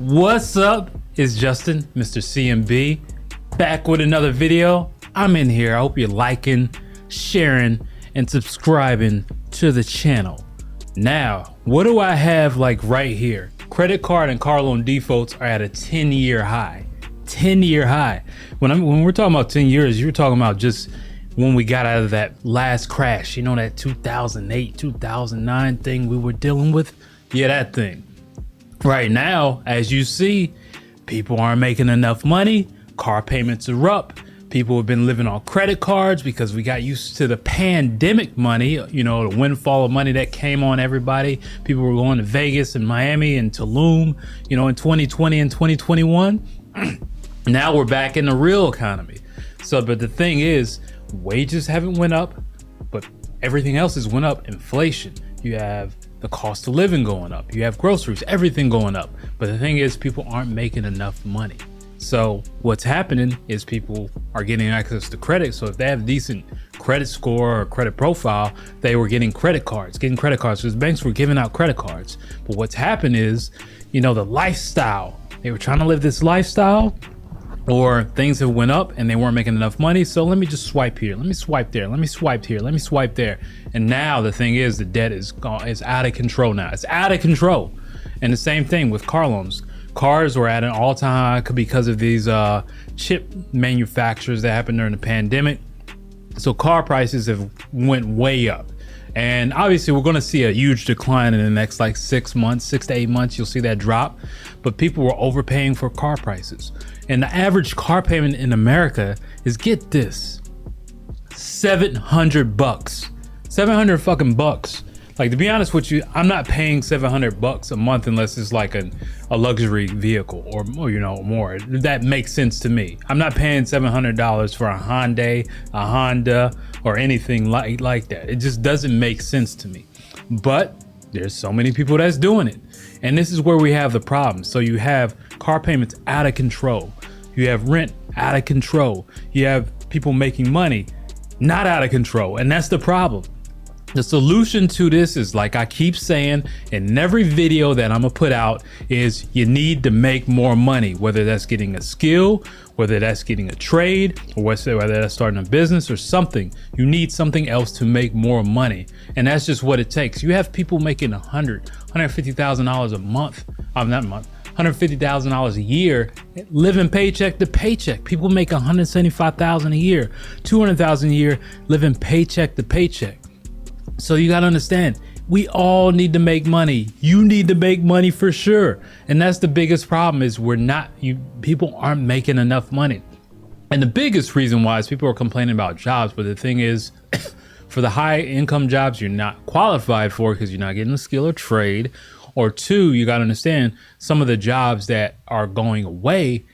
What's up? It's Justin, Mr. CMB, back with another video. I'm in here. I hope you're liking, sharing, and subscribing to the channel. Now, what do I have like right here? Credit card and car loan defaults are at a 10-year high. 10-year high. When we're talking about 10 years, you're talking about just when we got out of that last crash. You know, that 2008, 2009 thing we were dealing with? Yeah, that thing. Right now, as you see, people aren't making enough money. Car payments are up. People have been living on credit cards because we got used to the pandemic money, you know, the windfall of money that came on everybody. People were going to Vegas and Miami and Tulum, you know, in 2020 and 2021. Now we're back in the real economy. So, but the thing is, wages haven't went up, but everything else has went up. Inflation. You have the cost of living going up. You have groceries, everything going up. But the thing is, people aren't making enough money. So what's happening is people are getting access to credit. So if they have decent credit score or credit profile, they were getting credit cards because banks were giving out credit cards. But what's happened is, you know, the lifestyle, they were trying to live this lifestyle, or things have went up and they weren't making enough money. So let me just swipe here. Let me swipe there. Let me swipe here. Let me swipe there. And now the thing is, the debt is gone. It's out of control now. It's out of control. And the same thing with car loans. Cars were at an all-time high because of these chip manufacturers that happened during the pandemic. So car prices have went way up. And obviously we're going to see a huge decline in the next like 6 months, 6 to 8 months. You'll see that drop. But people were overpaying for car prices. And the average car payment in America is, get this, $700. 700 fucking bucks. Like, to be honest with you, I'm not paying $700 a month unless it's like a luxury vehicle or you know, more. That makes sense to me. I'm not paying $700 for a Hyundai, a Honda, or anything like that. It just doesn't make sense to me. But there's so many people that's doing it. And this is where we have the problem. So you have car payments out of control. You have rent out of control. You have people making money not out of control. And that's the problem. The solution to this is, like I keep saying in every video that I'm gonna put out, is you need to make more money, whether that's getting a skill, whether that's getting a trade, or whether that's starting a business or something. You need something else to make more money. And that's just what it takes. You have people making $150,000 a month. Not a month. $150,000 a year, living paycheck to paycheck. People make $175,000 a year, $200,000 a year, living paycheck to paycheck. So you gotta understand, we all need to make money. You need to make money for sure. And that's the biggest problem, is people aren't making enough money. And the biggest reason why is people are complaining about jobs. But the thing is, for the high income jobs, you're not qualified for because you're not getting a skill or trade. Or two, you gotta understand, some of the jobs that are going away,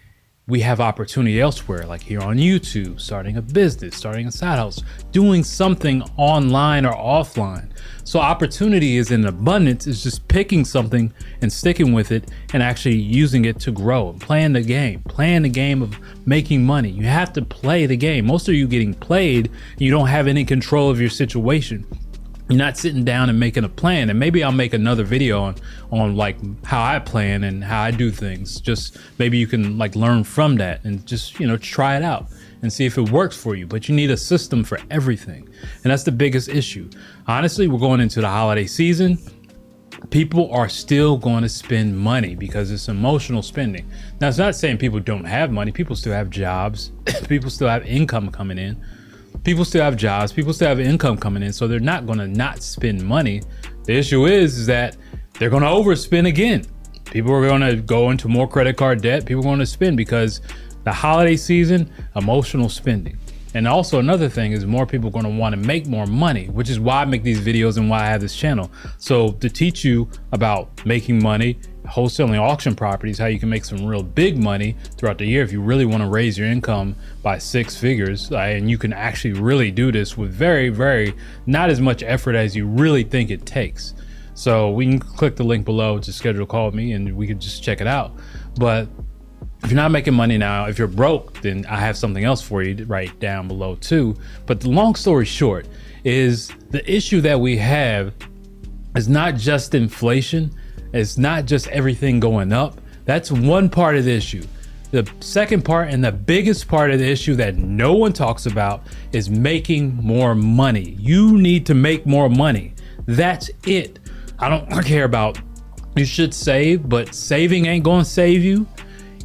we have opportunity elsewhere, like here on YouTube, starting a business, starting a side house, doing something online or offline. So opportunity is in abundance. It's just picking something and sticking with it and actually using it to grow and playing the game of making money. You have to play the game. Most of you getting played, you don't have any control of your situation. You're not sitting down and making a plan. And maybe I'll make another video on like how I plan and how I do things. Just maybe you can like learn from that and just, you know, try it out and see if it works for you. But you need a system for everything. And that's the biggest issue. Honestly, we're going into the holiday season. People are still going to spend money because it's emotional spending. Now, it's not saying people don't have money. People still have jobs. People still have income coming in. People still have jobs, people still have income coming in, so they're not gonna not spend money. The issue is that they're gonna overspend again. People are gonna go into more credit card debt. People are gonna spend because the holiday season, emotional spending. And also another thing is, more people are gonna wanna make more money, which is why I make these videos and why I have this channel. So to teach you about making money, wholesaling auction properties, how you can make some real big money throughout the year if you really want to raise your income by 6 figures, and you can actually really do this with very not as much effort as you really think it takes. So we can click the link below to schedule a call with me and we can just check it out. But if you're not making money now, if you're broke, then I have something else for you right down below too. But the long story short is, the issue that we have is not just inflation. It's not just everything going up. That's one part of the issue. The second part and the biggest part of the issue that no one talks about is making more money. You need to make more money. That's it. I don't care about, you should save, but saving ain't gonna save you.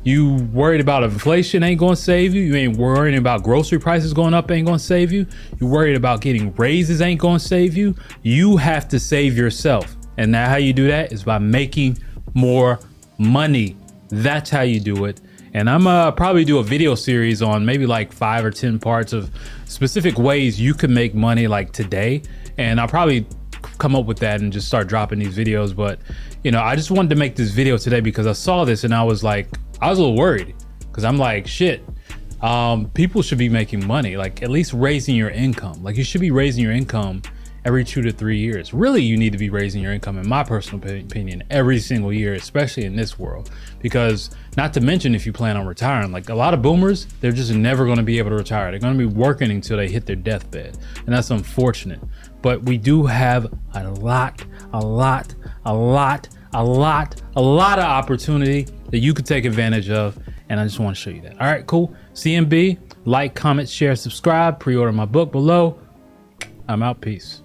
You worried about inflation ain't gonna save you. You ain't worrying about grocery prices going up ain't gonna save you. You worried about getting raises ain't gonna save you. You have to save yourself. And now how you do that is by making more money. That's how you do it. And I'm probably do a video series on maybe like 5 or 10 parts of specific ways you can make money like today. And I'll probably come up with that and just start dropping these videos. But you know, I just wanted to make this video today because I saw this and I was a little worried, because I'm like, shit, people should be making money, like at least raising your income. Like you should be raising your income every 2 to 3 years. Really, you need to be raising your income, in my personal opinion, every single year, especially in this world. Because not to mention, if you plan on retiring, like a lot of boomers, they're just never going to be able to retire. They're going to be working until they hit their deathbed. And that's unfortunate. But we do have a lot of opportunity that you could take advantage of. And I just want to show you that. All right, cool. CMB, like, comment, share, subscribe, pre-order my book below. I'm out. Peace.